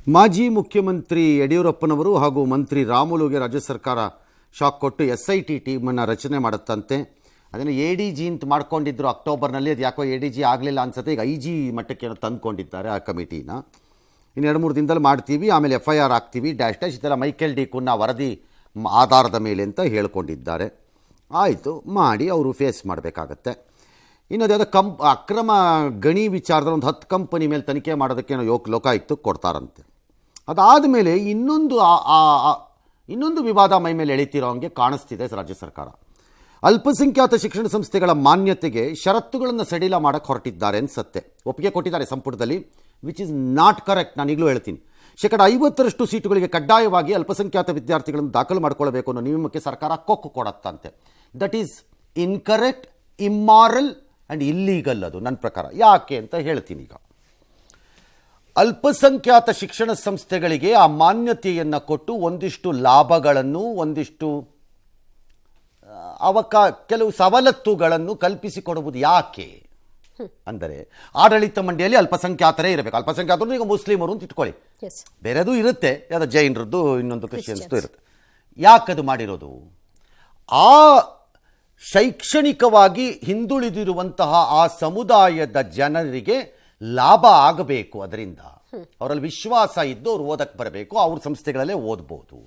ಮಾಜಿ ಮುಖ್ಯಮಂತ್ರಿ ಯಡಿಯೂರಪ್ಪನವರು ಹಾಗೂ ಮಂತ್ರಿ ರಾಮುಲುಗೆ ರಾಜ್ಯ ಸರ್ಕಾರ ಶಾಕ್ ಕೊಟ್ಟು SIT ಟೀಮನ್ನು ರಚನೆ ಮಾಡುತ್ತಂತೆ. ಅದನ್ನು ADG ಅಂತ ಮಾಡ್ಕೊಂಡಿದ್ರು ಅಕ್ಟೋಬರ್ನಲ್ಲಿ. ಅದು ಯಾಕೋ ADG ಆಗಲಿಲ್ಲ ಅನ್ಸುತ್ತೆ. ಈಗ IG ಮಟ್ಟಕ್ಕೆ ತಂದುಕೊಂಡಿದ್ದಾರೆ ಆ ಕಮಿಟಿನ. ಇನ್ನು 2-3 ದಿನದಲ್ಲಿ ಮಾಡ್ತೀವಿ, ಆಮೇಲೆ FIR ಹಾಕ್ತೀವಿ ಡ್ಯಾಶ್ ಇದೆಲ್ಲ ಮೈಕೆಲ್ ಡಿ ಕುನ್ನ ವರದಿ ಆಧಾರದ ಮೇಲೆ ಅಂತ ಹೇಳ್ಕೊಂಡಿದ್ದಾರೆ. ಆಯಿತು, ಮಾಡಿ ಅವರು ಫೇಸ್ ಮಾಡಬೇಕಾಗತ್ತೆ. ಇನ್ನು ಅದ್ಯಾವುದೋ ಅಕ್ರಮ ಗಣಿ ವಿಚಾರದಲ್ಲಿ ಒಂದು 10 ಕಂಪನಿ ಮೇಲೆ ತನಿಖೆ ಮಾಡೋದಕ್ಕೆ ಲೋಕಾಯುಕ್ತಕ್ಕೆ ಕೊಡ್ತಾರಂತೆ. ಅದಾದ ಮೇಲೆ ಇನ್ನೊಂದು ವಿವಾದ ಮೈ ಮೇಲೆ ಎಳಿತಿರೋ ಹಂಗೆ ಕಾಣಿಸ್ತಿದೆ ರಾಜ್ಯ ಸರ್ಕಾರ. ಅಲ್ಪಸಂಖ್ಯಾತ ಶಿಕ್ಷಣ ಸಂಸ್ಥೆಗಳ ಮಾನ್ಯತೆಗೆ ಷರತ್ತುಗಳನ್ನು ಸಡಿಲ ಮಾಡೋಕ್ಕೆ ಹೊರಟಿದ್ದಾರೆ ಅನ್ಸತ್ತೆ. ಒಪ್ಪಿಗೆ ಕೊಟ್ಟಿದ್ದಾರೆ ಸಂಪುಟದಲ್ಲಿ, ವಿಚ್ ಇಸ್ ನಾಟ್ ಕರೆಕ್ಟ್. ನಾನು ಈಗಲೂ ಹೇಳ್ತೀನಿ, 50% ಸೀಟುಗಳಿಗೆ ಕಡ್ಡಾಯವಾಗಿ ಅಲ್ಪಸಂಖ್ಯಾತ ವಿದ್ಯಾರ್ಥಿಗಳನ್ನು ದಾಖಲು ಮಾಡಿಕೊಳ್ಳಬೇಕು ಅನ್ನೋ ನಿಯಮಕ್ಕೆ ಸರ್ಕಾರ ಕೊಕ್ಕು ಕೊಡತ್ತಂತೆ. That is incorrect, immoral and illegal. ಅದು ನನ್ನ ಪ್ರಕಾರ. ಯಾಕೆ ಅಂತ ಹೇಳ್ತೀನಿ. ಈಗ ಅಲ್ಪಸಂಖ್ಯಾತ ಶಿಕ್ಷಣ ಸಂಸ್ಥೆಗಳಿಗೆ ಆ ಮಾನ್ಯತೆಯನ್ನು ಕೊಟ್ಟು ಒಂದಿಷ್ಟು ಲಾಭಗಳನ್ನು, ಒಂದಿಷ್ಟು ಕೆಲವು ಸವಲತ್ತುಗಳನ್ನು ಕಲ್ಪಿಸಿಕೊಡುವುದು ಯಾಕೆ ಅಂದರೆ, ಆಡಳಿತ ಮಂಡಳಿಯಲ್ಲಿ ಅಲ್ಪಸಂಖ್ಯಾತರೇ ಇರಬೇಕು. ಅಲ್ಪಸಂಖ್ಯಾತರು ಈಗ ಮುಸ್ಲಿಮರು ಅಂತ ಇಟ್ಕೊಳ್ಳಿ, ಬೇರೆದು ಇರುತ್ತೆ, ಯಾವುದೋ ಜೈನರದ್ದು, ಇನ್ನೊಂದು ಕ್ರಿಶ್ಚಿಯನ್ಸ್ದು ಇರುತ್ತೆ. ಯಾಕದು ಮಾಡಿರೋದು? ಆ ಶೈಕ್ಷಣಿಕವಾಗಿ ಹಿಂದುಳಿದಿರುವಂತಹ ಆ ಸಮುದಾಯದ ಜನರಿಗೆ ಲಾಭ ಆಗಬೇಕು, ಅದರಿಂದ ಅವರಲ್ಲಿ ವಿಶ್ವಾಸ ಇದ್ದು ಅವ್ರು ಓದಕ್ಕೆ ಬರಬೇಕು, ಅವ್ರ ಸಂಸ್ಥೆಗಳಲ್ಲೇ ಓದ್ಬೋದು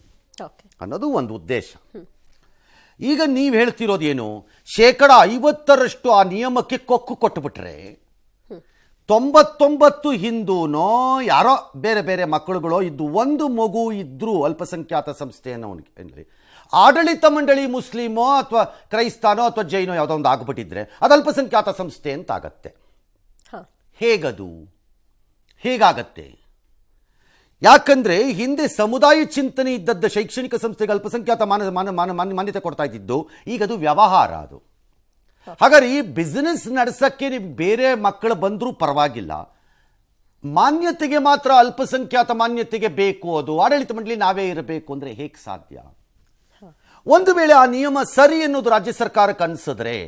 ಅನ್ನೋದು ಒಂದು ಉದ್ದೇಶ. ಈಗ ನೀವು ಹೇಳ್ತಿರೋದೇನು, 50% ಆ ನಿಯಮಕ್ಕೆ ಕೊಕ್ಕು ಕೊಟ್ಟುಬಿಟ್ರೆ 99 ಹಿಂದೂನೋ ಯಾರೋ ಬೇರೆ ಬೇರೆ ಮಕ್ಕಳುಗಳೋ ಇದ್ದು ಒಂದು ಮಗು ಇದ್ರೂ ಅಲ್ಪಸಂಖ್ಯಾತ ಸಂಸ್ಥೆಯನ್ನು ಅವನಿಗೆ ಆಡಳಿತ ಮಂಡಳಿ ಮುಸ್ಲಿಮೋ ಅಥವಾ ಕ್ರೈಸ್ತನೋ ಅಥವಾ ಜೈನೋ ಯಾವುದೋ ಒಂದು ಆಗ್ಬಿಟ್ಟಿದ್ರೆ ಅದು ಅಲ್ಪಸಂಖ್ಯಾತ ಸಂಸ್ಥೆ ಅಂತ ಆಗತ್ತೆ. ಹೇಗದು? ಹೇಗಾಗತ್ತೆ? ಯಾಕಂದರೆ ಹಿಂದೆ ಸಮುದಾಯ ಚಿಂತನೆ ಇದ್ದದ್ದ ಶೈಕ್ಷಣಿಕ ಸಂಸ್ಥೆಗೆ ಅಲ್ಪಸಂಖ್ಯಾತ ಮಾನ್ಯತೆ ಕೊಡ್ತಾ ಇದ್ದಿದ್ದು, ಈಗ ಅದು ವ್ಯವಹಾರ. ಅದು ಹಾಗಾದ್ರೆ ಈ ಬಿಸ್ನೆಸ್ ನಡೆಸೋಕ್ಕೆ ನೀವು ಬೇರೆ ಮಕ್ಕಳು ಬಂದರೂ ಪರವಾಗಿಲ್ಲ, ಮಾನ್ಯತೆಗೆ ಮಾತ್ರ ಅಲ್ಪಸಂಖ್ಯಾತ ಮಾನ್ಯತೆಗೆ ಬೇಕು, ಅದು ಆಡಳಿತ ಮಂಡಳಿ ನಾವೇ ಇರಬೇಕು ಅಂದರೆ ಹೇಗೆ ಸಾಧ್ಯ? ಒಂದು ವೇಳೆ ಆ ನಿಯಮ ಸರಿ ಅನ್ನೋದು ರಾಜ್ಯ ಸರ್ಕಾರಕ್ಕೆ ಅನಿಸಿದ್ರೆ,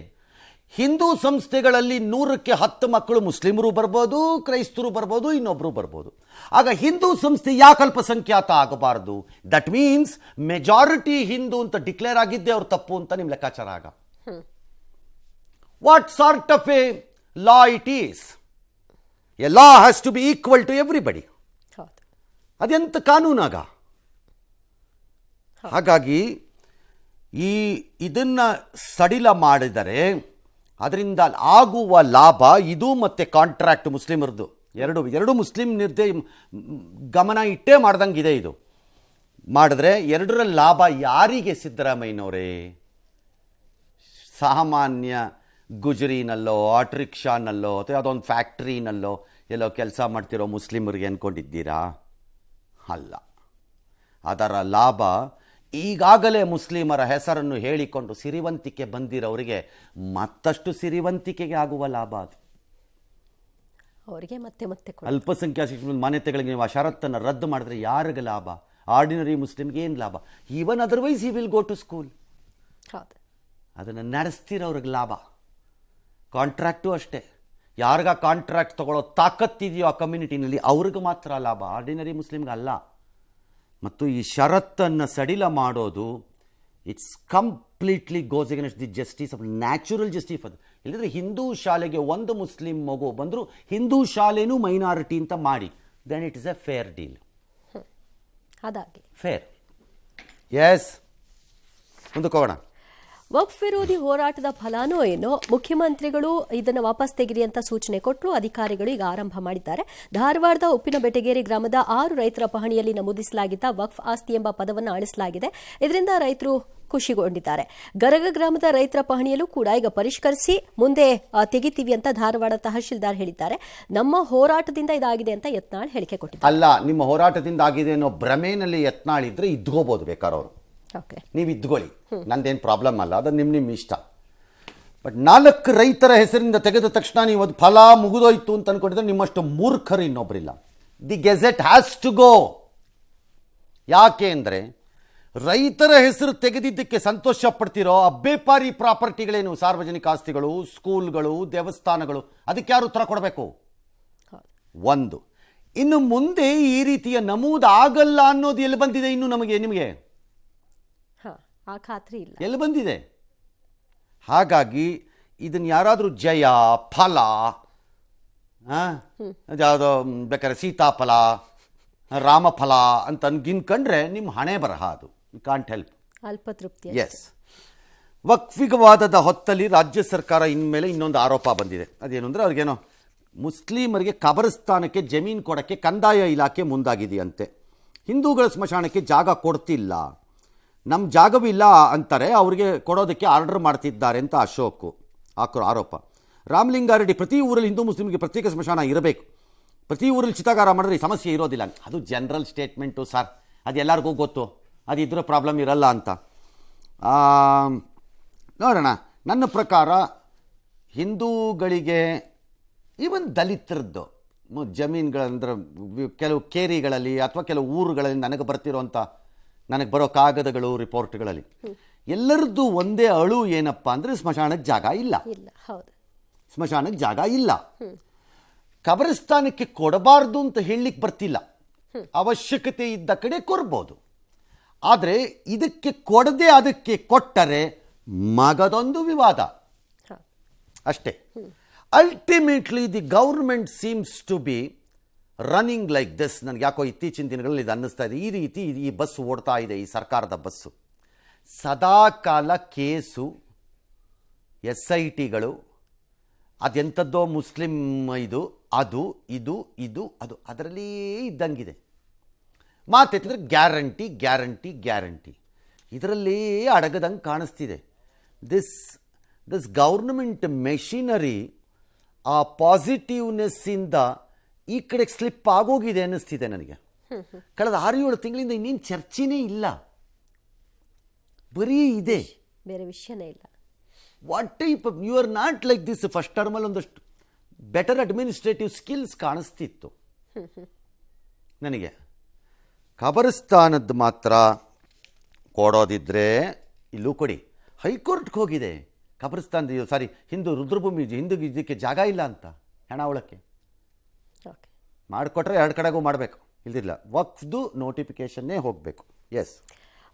ಹಿಂದೂ ಸಂಸ್ಥೆಗಳಲ್ಲಿ 100ಕ್ಕೆ 10 ಮಕ್ಕಳು ಮುಸ್ಲಿಮರು ಬರ್ಬೋದು, ಕ್ರೈಸ್ತರು ಬರ್ಬೋದು, ಇನ್ನೊಬ್ಬರು ಬರ್ಬೋದು. ಆಗ ಹಿಂದೂ ಸಂಸ್ಥೆ ಯಾಕೆ ಅಲ್ಪಸಂಖ್ಯಾತ ಆಗಬಾರ್ದು? ದಟ್ ಮೀನ್ಸ್ ಮೆಜಾರಿಟಿ ಹಿಂದೂ ಅಂತ ಡಿಕ್ಲೇರ್ ಆಗಿದ್ದೆ ಅವ್ರು ತಪ್ಪು ಅಂತ ನಿಮ್ಮ ಲೆಕ್ಕಾಚಾರ. ಆಗ what sort of a law it is? A law has to be equal to everybody. ಅದೆಂತ ಕಾನೂನಾಗ? ಹಾಗಾಗಿ ಇದನ್ನು ಸಡಿಲ ಮಾಡಿದರೆ ಅದರಿಂದ ಆಗುವ ಲಾಭ ಇದು, ಮತ್ತು ಕಾಂಟ್ರಾಕ್ಟ್ ಮುಸ್ಲಿಮರದ್ದು ಎರಡು ಮುಸ್ಲಿಂ ಗಮನ ಇಟ್ಟೇ ಮಾಡ್ದಂಗಿದೆ. ಇದು ಮಾಡಿದ್ರೆ ಎರಡರ ಲಾಭ ಯಾರಿಗೆ? ಸಿದ್ದರಾಮಯ್ಯನವರೇ. ಸಾಮಾನ್ಯ ಗುಜರಿನಲ್ಲೋ ಆಟೋರಿಕ್ಷಾನಲ್ಲೋ ಅಥವಾ ಯಾವುದೋ ಒಂದು ಫ್ಯಾಕ್ಟ್ರಿನಲ್ಲೋ ಎಲ್ಲೋ ಕೆಲಸ ಮಾಡ್ತಿರೋ ಮುಸ್ಲಿಮರಿಗೆ ಅಂದ್ಕೊಂಡಿದ್ದೀರಾ? ಅಲ್ಲ. ಅದರ ಲಾಭ ಈಗಾಗಲೇ ಮುಸ್ಲಿಮರ ಹೆಸರನ್ನು ಹೇಳಿಕೊಂಡು ಸಿರಿವಂತಿಕೆ ಬಂದಿರೋರಿಗೆ ಮತ್ತಷ್ಟು ಸಿರಿವಂತಿಕೆಗೆ ಆಗುವ ಲಾಭ ಅದು. ಅವರಿಗೆ ಮತ್ತೆ ಅಲ್ಪಸಂಖ್ಯಾತ ಮಾನ್ಯತೆಗಳಿಗೆ ನೀವು ಆ ಷರತ್ತನ್ನು ರದ್ದು ಮಾಡಿದ್ರೆ ಯಾರಿಗೆ ಲಾಭ? ಆರ್ಡಿನರಿ ಮುಸ್ಲಿಮ್ಗೆ ಏನು ಲಾಭ? Even otherwise he will go to school. ಅದನ್ನು ನಡೆಸ್ತಿರೋರಿಗೆ ಲಾಭ. ಕಾಂಟ್ರಾಕ್ಟು ಅಷ್ಟೇ. ಯಾರಿಗ ಕಾಂಟ್ರಾಕ್ಟ್ ತಗೊಳ್ಳೋ ತಾಕತ್ತಿದೆಯೋ ಆ ಕಮ್ಯುನಿಟಿನಲ್ಲಿ ಅವ್ರಿಗೆ ಮಾತ್ರ ಲಾಭ, ಆರ್ಡಿನರಿ ಮುಸ್ಲಿಮ್ಗೆ ಅಲ್ಲ. ಮತ್ತು ಈ ಷರತ್ತನ್ನು ಸಡಿಲ ಮಾಡೋದು it's completely goes against the justice of natural justice. ಅದು ಇಲ್ಲದ್ರೆ ಹಿಂದೂ ಶಾಲೆಗೆ ಒಂದು ಮುಸ್ಲಿಂ ಮಗು ಬಂದರೂ ಹಿಂದೂ ಶಾಲೆನೂ ಮೈನಾರಿಟಿ ಅಂತ ಮಾಡಿ, then it is a fair deal. ಅದಾಗಿ ಫೇರ್. ಎಸ್, ಮುಂದಕ್ಕೆ ಹೋಗೋಣ. ವಕ್ಫ್ ವಿರೋಧಿ ಹೋರಾಟದ ಫಲಾನೋ ಏನೋ, ಮುಖ್ಯಮಂತ್ರಿಗಳು ಇದನ್ನು ವಾಪಸ್ ತೆಗಿರಿ ಅಂತ ಸೂಚನೆ ಕೊಟ್ಟರು. ಅಧಿಕಾರಿಗಳು ಈಗ ಆರಂಭ ಮಾಡಿದ್ದಾರೆ. ಧಾರವಾಡದ ಉಪ್ಪಿನಬೆಟಗೇರಿ ಗ್ರಾಮದ 6 ರೈತರ ಪಹಣಿಯಲ್ಲಿ ನಮೂದಿಸಲಾಗಿದ್ದ ವಕ್ಫ್ ಆಸ್ತಿ ಎಂಬ ಪದವನ್ನು ಅಳಿಸಲಾಗಿದೆ. ಇದರಿಂದ ರೈತರು ಖುಷಿಗೊಂಡಿದ್ದಾರೆ. ಗರಗ ಗ್ರಾಮದ ರೈತರ ಪಹಣಿಯಲ್ಲೂ ಕೂಡ ಈಗ ಪರಿಷ್ಕರಿಸಿ ಮುಂದೆ ತೆಗಿತೀವಿ ಅಂತ ಧಾರವಾಡ ತಹಶೀಲ್ದಾರ್ ಹೇಳಿದ್ದಾರೆ. ನಮ್ಮ ಹೋರಾಟದಿಂದ ಇದಾಗಿದೆ ಅಂತ ಯತ್ನಾಳ್ ಹೇಳಿಕೆ ಕೊಟ್ಟಿದ್ದಾರೆ. ಅಲ್ಲ, ನಿಮ್ಮ ಹೋರಾಟದಿಂದ ಆಗಿದೆ ಅನ್ನೋ ಭ್ರಮೆನಲ್ಲಿ ಯತ್ನಾಳ್ ಇದ್ರೆ ಇದ್ಕೋಬಹುದು ಬೇಕಾರವರು. ನೀವು ಇದ್ಕೊಳ್ಳಿ, ನಂದೇನು ಪ್ರಾಬ್ಲಮ್ ಅಲ್ಲ, ಅದು ನಿಮ್ಮ ಇಷ್ಟ. ಬಟ್ 4 ರೈತರ ಹೆಸರಿಂದ ತೆಗೆದ ತಕ್ಷಣ ನೀವು ಅದು ಫಲ ಮುಗಿದೋಯ್ತು ಅಂತ ಅನ್ಕೊಂಡಿದ್ರೆ ನಿಮ್ಮಷ್ಟು ಮೂರ್ಖರು ಇನ್ನೊಬ್ಬರಿಲ್ಲ. The gazette has to go. ಯಾಕೆ ಅಂದರೆ ರೈತರ ಹೆಸರು ತೆಗೆದಿದ್ದಕ್ಕೆ ಸಂತೋಷ ಪಡ್ತಿರೋ ಅಬ್ಬೇಪಾರಿ ಪ್ರಾಪರ್ಟಿಗಳೇನು, ಸಾರ್ವಜನಿಕ ಆಸ್ತಿಗಳು, ಸ್ಕೂಲ್ಗಳು, ದೇವಸ್ಥಾನಗಳು, ಅದಕ್ಕೆ ಯಾರು ಉತ್ತರ ಕೊಡಬೇಕು? ಒಂದು. ಇನ್ನು ಮುಂದೆ ಈ ರೀತಿಯ ನಮೂದು ಆಗಲ್ಲ ಅನ್ನೋದು ಎಲ್ಲಿ ಬಂದಿದೆ ಇನ್ನು ನಿಮಗೆ ಹಾ, ಆ ಖಾತ್ರಿ ಇಲ್ಲ. ಎಲ್ಲಿ ಬಂದಿದೆ? ಹಾಗಾಗಿ ಇದನ್ನು ಯಾರಾದರೂ ಜಯ ಫಲ ಯಾವುದೋ ಬೇಕಾದ್ರೆ ಸೀತಾಫಲ ರಾಮಫಲ ಅಂತ ಅನ್ಗಿನ್ಕೊಂಡ್ರೆ ನಿಮ್ಮ ಹಣೆ ಬರಹ ಅದು. You can't help. ಅಲ್ಪತೃಪ್ತಿ. ಎಸ್. ವಕ್ಫಿಗವಾದದ ಹೊತ್ತಲ್ಲಿ ರಾಜ್ಯ ಸರ್ಕಾರ ಇನ್ಮೇಲೆ ಇನ್ನೊಂದು ಆರೋಪ ಬಂದಿದೆ. ಅದೇನು ಅಂದರೆ ಅವ್ರಿಗೇನೋ ಮುಸ್ಲಿಮರಿಗೆ ಕಬರಸ್ಥಾನಕ್ಕೆ ಜಮೀನು ಕೊಡೋಕ್ಕೆ ಕಂದಾಯ ಇಲಾಖೆ ಮುಂದಾಗಿದೆಯಂತೆ. ಹಿಂದೂಗಳ ಸ್ಮಶಾನಕ್ಕೆ ಜಾಗ ಕೊಡ್ತಿಲ್ಲ, ನಮ್ಮ ಜಾಗವಿಲ್ಲ ಅಂತಾರೆ, ಅವರಿಗೆ ಕೊಡೋದಕ್ಕೆ ಆರ್ಡರ್ ಮಾಡ್ತಿದ್ದಾರೆ ಅಂತ ಅಶೋಕ್ ಆರೋಪ. ರಾಮಲಿಂಗಾರೆಡ್ಡಿ ಪ್ರತಿ ಊರಲ್ಲಿ ಹಿಂದೂ ಮುಸ್ಲಿಮ್ಗೆ ಪ್ರತ್ಯೇಕ ಸ್ಮಶಾನ ಇರಬೇಕು, ಪ್ರತಿ ಊರಲ್ಲಿ ಚಿತಾಗಾರ ಮಾಡಿದ್ರೆ ಈ ಸಮಸ್ಯೆ ಇರೋದಿಲ್ಲ. ಅದು ಜನರಲ್ ಸ್ಟೇಟ್ಮೆಂಟು ಸರ್, ಅದು ಎಲ್ಲರಿಗೂ ಗೊತ್ತು, ಅದಿದ್ರೂ ಪ್ರಾಬ್ಲಮ್ ಇರಲ್ಲ ಅಂತ. ನೋಡೋಣ. ನನ್ನ ಪ್ರಕಾರ ಹಿಂದೂಗಳಿಗೆ ಈವನ್ ದಲಿತರದ್ದು ಜಮೀನುಗಳಂದ್ರೆ ಕೆಲವು ಕೇರಿಗಳಲ್ಲಿ ಅಥವಾ ಕೆಲವು ಊರುಗಳಲ್ಲಿ ನನಗೆ ಬರೋ ಕಾಗದಗಳು ರಿಪೋರ್ಟ್ಗಳಲ್ಲಿ ಎಲ್ಲರದ್ದು ಒಂದೇ ಅಳು ಏನಪ್ಪ ಅಂದರೆ ಸ್ಮಶಾನಕ್ಕೆ ಜಾಗ ಇಲ್ಲ. ಸ್ಮಶಾನಕ್ಕೆ ಜಾಗ ಇಲ್ಲ. ಕಬರಸ್ಥಾನಕ್ಕೆ ಕೊಡಬಾರ್ದು ಅಂತ ಹೇಳಲಿಕ್ಕೆ ಬರ್ತಿಲ್ಲ, ಅವಶ್ಯಕತೆ ಇದ್ದ ಕಡೆ ಕೊಡ್ಬೋದು. ಆದರೆ ಇದಕ್ಕೆ ಕೊಡದೆ ಅದಕ್ಕೆ ಕೊಟ್ಟರೆ ಮಗದೊಂದು ವಿವಾದ ಅಷ್ಟೇ. Ultimately the government seems to be running like this. ನನಗೆ ಯಾಕೋ ಇತ್ತೀಚಿನ ದಿನಗಳಲ್ಲಿ ಇದು ಅನ್ನಿಸ್ತಾ ಇದೆ. ಈ ರೀತಿ ಈ ಬಸ್ ಓಡ್ತಾ ಇದೆ, ಈ ಸರ್ಕಾರದ ಬಸ್ಸು. ಸದಾಕಾಲ ಕೇಸು, SITಗಳು, ಅದೆಂಥದ್ದೋ ಮುಸ್ಲಿಂ ಅದು ಅದರಲ್ಲೇ ಇದ್ದಂಗಿದೆ. ಮಾತೆತ್ತಿದ್ರೆ ಗ್ಯಾರಂಟಿ ಗ್ಯಾರಂಟಿ ಗ್ಯಾರಂಟಿ, ಇದರಲ್ಲೇ ಅಡಗದಂಗೆ ಕಾಣಿಸ್ತಿದೆ. ದಿಸ್ ಗೌರ್ಮೆಂಟ್ ಮೆಷಿನರಿ ಆ ಪಾಸಿಟಿವ್ನೆಸ್ಸಿಂದ ಈ ಕಡೆ ಸ್ಲಿಪ್ ಆಗೋಗಿದೆ ಅನ್ನಿಸ್ತಿದೆ ನನಗೆ. ಕಳೆದ 6-7 ತಿಂಗಳಿಂದ ಇನ್ನೇನು ಚರ್ಚೆನೇ ಇಲ್ಲ, ಬರೀ ಇದೆ, ಬೇರೆ ವಿಷಯನೇ ಇಲ್ಲ. What type you are not like this. First ಟರ್ಮಲ್ಲಿ ಒಂದಷ್ಟು ಬೆಟರ್ ಅಡ್ಮಿನಿಸ್ಟ್ರೇಟಿವ್ ಸ್ಕಿಲ್ಸ್ ಕಾಣಿಸ್ತಿತ್ತು ನನಗೆ. ಕಬರಸ್ಥಾನದ್ದು ಮಾತ್ರ ಕೊಡೋದಿದ್ರೆ ಇಲ್ಲೂ ಕೊಡಿ. ಹೈಕೋರ್ಟ್ಗೆ ಹೋಗಿದೆ ಕಬರಸ್ಥಾನದ ಹಿಂದೂ ರುದ್ರಭೂಮಿ ಹಿಂದೂಗೆ ಇದಕ್ಕೆ ಜಾಗ ಇಲ್ಲ ಅಂತ ಹೆಣ ಅವಳಕ್ಕೆ ಮಾಡಿಕೊಟ್ರೆ 2 ಕಡೆಗೂ ಮಾಡಬೇಕು, ಇಲ್ದಿಲ್ಲ ವಕ್ಫ್ದು ನೋಟಿಫಿಕೇಶನ್ನೇ ಹೋಗಬೇಕು. ಎಸ್.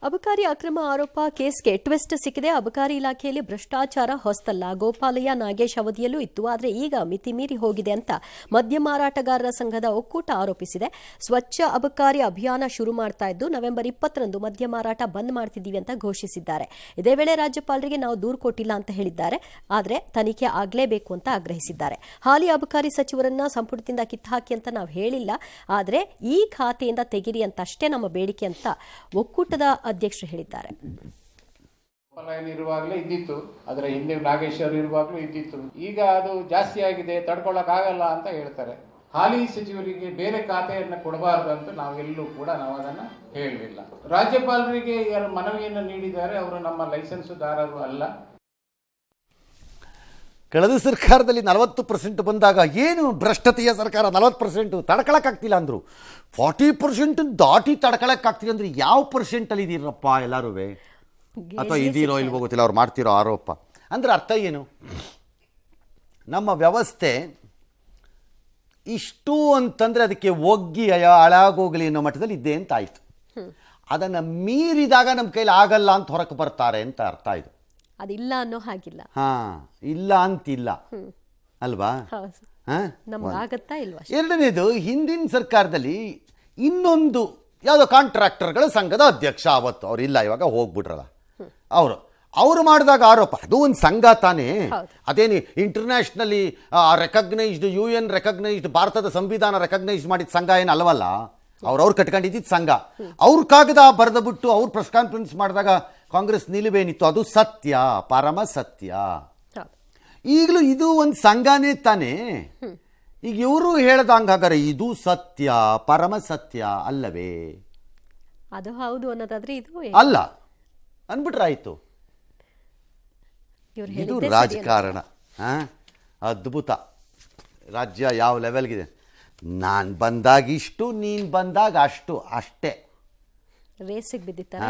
ಅಬಕಾರಿ ಅಕ್ರಮ ಆರೋಪ ಕೇಸ್ಗೆ ಟ್ವಿಸ್ಟ್ ಸಿಕ್ಕಿದೆ. ಅಬಕಾರಿ ಇಲಾಖೆಯಲ್ಲಿ ಭ್ರಷ್ಟಾಚಾರ ಹೊಸ್ತಲ್ಲ, ಗೋಪಾಲಯ್ಯ ನಾಗೇಶ್ ಅವಧಿಯಲ್ಲೂ ಇತ್ತು, ಆದರೆ ಈಗ ಮಿತಿ ಮೀರಿ ಹೋಗಿದೆ ಅಂತ ಮದ್ಯ ಮಾರಾಟಗಾರರ ಸಂಘದ ಒಕ್ಕೂಟ ಆರೋಪಿಸಿದೆ. ಸ್ವಚ್ಛ ಅಬಕಾರಿ ಅಭಿಯಾನ ಶುರು ಮಾಡ್ತಾ ಇದ್ದು ನವೆಂಬರ್ 20ರಂದು ಮದ್ಯ ಮಾರಾಟ ಬಂದ್ ಮಾಡ್ತಿದ್ದೀವಿ ಅಂತ ಘೋಷಿಸಿದ್ದಾರೆ. ಇದೇ ವೇಳೆ ರಾಜ್ಯಪಾಲರಿಗೆ ನಾವು ದೂರು ಕೊಟ್ಟಿಲ್ಲ ಅಂತ ಹೇಳಿದ್ದಾರೆ, ಆದರೆ ತನಿಖೆ ಆಗಲೇಬೇಕು ಅಂತ ಆಗ್ರಹಿಸಿದ್ದಾರೆ. ಹಾಲಿ ಅಬಕಾರಿ ಸಚಿವರನ್ನ ಸಂಪುಟದಿಂದ ಕಿತ್ತಾಕಿ ಅಂತ ನಾವು ಹೇಳಿಲ್ಲ, ಆದರೆ ಈ ಖಾತೆಯಿಂದ ತೆಗಿರಿ ಅಂತ ಅಷ್ಟೇ ನಮ್ಮ ಬೇಡಿಕೆ ಅಂತ ಒಕ್ಕೂಟದ ಅಧ್ಯಕ್ಷರು ಹೇಳಿದ್ದಾರೆ. ಗೋಪಾಲಯ್ಯನ್ ಇರುವಾಗಲೇ ಇದ್ದಿತ್ತು, ಅದರ ಹಿಂದೆ ನಾಗೇಶ್ ಅವರು ಇರುವಾಗಲೂ ಇದ್ದಿತ್ತು. ಈಗ ಅದು ಜಾಸ್ತಿ ಆಗಿದೆ, ತಡ್ಕೊಳ್ಳೋಕ್ಕಾಗಲ್ಲ ಅಂತ ಹೇಳ್ತಾರೆ. ಹಾಲಿ ಸಚಿವರಿಗೆ ಬೇರೆ ಖಾತೆಯನ್ನು ಕೊಡಬಾರದು ಅಂತ ನಾವೆಲ್ಲೂ ಕೂಡ ನಾವು ಅದನ್ನು ಹೇಳಲಿಲ್ಲ. ರಾಜ್ಯಪಾಲರಿಗೆ ಮನವಿಯನ್ನು ನೀಡಿದ್ದಾರೆ, ಅವರು ನಮ್ಮ ಲೈಸೆನ್ಸುದಾರರು ಅಲ್ಲ. ಕಳೆದ ಸರ್ಕಾರದಲ್ಲಿ 40% ಬಂದಾಗ ಏನು ಭ್ರಷ್ಟತೆಯ ಸರ್ಕಾರ, 40% ತಡ್ಕೊಳಕ್ಕಾಗ್ತಿಲ್ಲ ಅಂದರು. 40% ದಾಟಿ ತಡ್ಕೊಳಕ್ಕಾಗ್ತಿಲ್ಲ ಅಂದರೆ ಯಾವ ಪರ್ಸೆಂಟಲ್ಲಿ ಇದೀರಪ್ಪ ಎಲ್ಲರೂ, ಅಥವಾ ಇದೀರೋ ಇಲ್ವೋ ಗೊತ್ತಿಲ್ಲ ಅವ್ರು ಮಾಡ್ತಿರೋ ಆರೋಪ. ಅಂದರೆ ಅರ್ಥ ಏನು? ನಮ್ಮ ವ್ಯವಸ್ಥೆ ಇಷ್ಟು ಅಂತಂದರೆ ಅದಕ್ಕೆ ಒಗ್ಗಿ ಹಾಳಾಗೋಗಲಿ ಅನ್ನೋ ಮಟ್ಟದಲ್ಲಿ ಇದ್ದೆ ಅಂತ ಆಯಿತು. ಅದನ್ನು ಮೀರಿದಾಗ ನಮ್ಮ ಕೈಲಿ ಆಗಲ್ಲ ಅಂತ ಹೊರಕ್ಕೆ ಬರ್ತಾರೆ ಅಂತ ಅರ್ಥ ಇದು. ಅದಿಲ್ಲ ಅನ್ನೋ ಹಾಗಿಲ್ಲ. ಇಲ್ಲ ಅಂತಿಲ್ಲ ಅಲ್ವಾ? ನಮಗಾಗತ್ತಾ ಇಲ್ವಾ? ಎರಡನೇದು, ಹಿಂದಿನ ಸರ್ಕಾರದಲ್ಲಿ ಇನ್ನೊಂದು ಯಾವುದೋ ಕಾಂಟ್ರಾಕ್ಟರ್ಗಳ ಸಂಘದ ಅಧ್ಯಕ್ಷ ಅವತ್ತು ಅವರಿಲ್ಲ, ಇವಾಗ ಹೋಗ್ಬಿಟ್ರಲ್ಲ ಅವರು ಮಾಡಿದಾಗ ಆರೋಪ, ಅದು ಒಂದು ಸಂಘ ತಾನೇ, ಅದೇನು ಇಂಟರ್ನ್ಯಾಷನಲಿ ರೆಕಗ್ನೈಸ್ಡ್ UN ರೆಕಗ್ನೈಸ್ಡ್ ಭಾರತದ ಸಂವಿಧಾನ ರೆಕಗ್ನೈಸ್ ಮಾಡಿದ ಸಂಘ ಏನು ಅಲ್ವಲ್ಲ, ಅವ್ರವ್ರು ಕಟ್ಕೊಂಡಿದ್ದ ಸಂಘ. ಅವ್ರ ಕಾಗದ ಬರೆದು ಬಿಟ್ಟು ಅವ್ರು ಪ್ರೆಸ್ ಕಾನ್ಫರೆನ್ಸ್ ಮಾಡಿದಾಗ ಕಾಂಗ್ರೆಸ್ ನಿಲುವೇನಿತ್ತು, ಅದು ಸತ್ಯ, ಪರಮ ಸತ್ಯ. ಈಗಲೂ ಇದು ಒಂದು ಸಂಘನೇ ತಾನೇ. ಈಗ ಇವರು ಹೇಳ್ದಂಗೆ ಹಾಗಾದ್ರೆ ಇದು ಸತ್ಯ, ಪರಮ ಸತ್ಯ ಅಲ್ಲವೇ? ಅದು ಹೌದು ಅನ್ನೋದಾದ್ರೆ ಇದು ಅಲ್ಲ ಅನ್ಬಿಟ್ರಾಯ್ತು. ಇದು ರಾಜಕಾರಣ. ಅದ್ಭುತ. ರಾಜ್ಯ ಯಾವ ಲೆವೆಲ್ಗಿದೆ, ನಾನು ಬಂದಾಗ ಇಷ್ಟು, ನೀನು ಬಂದಾಗ ಅಷ್ಟು, ಅಷ್ಟೇ ರೇಸಿಗೆ ಬಿದ್ದಿತ್ತ.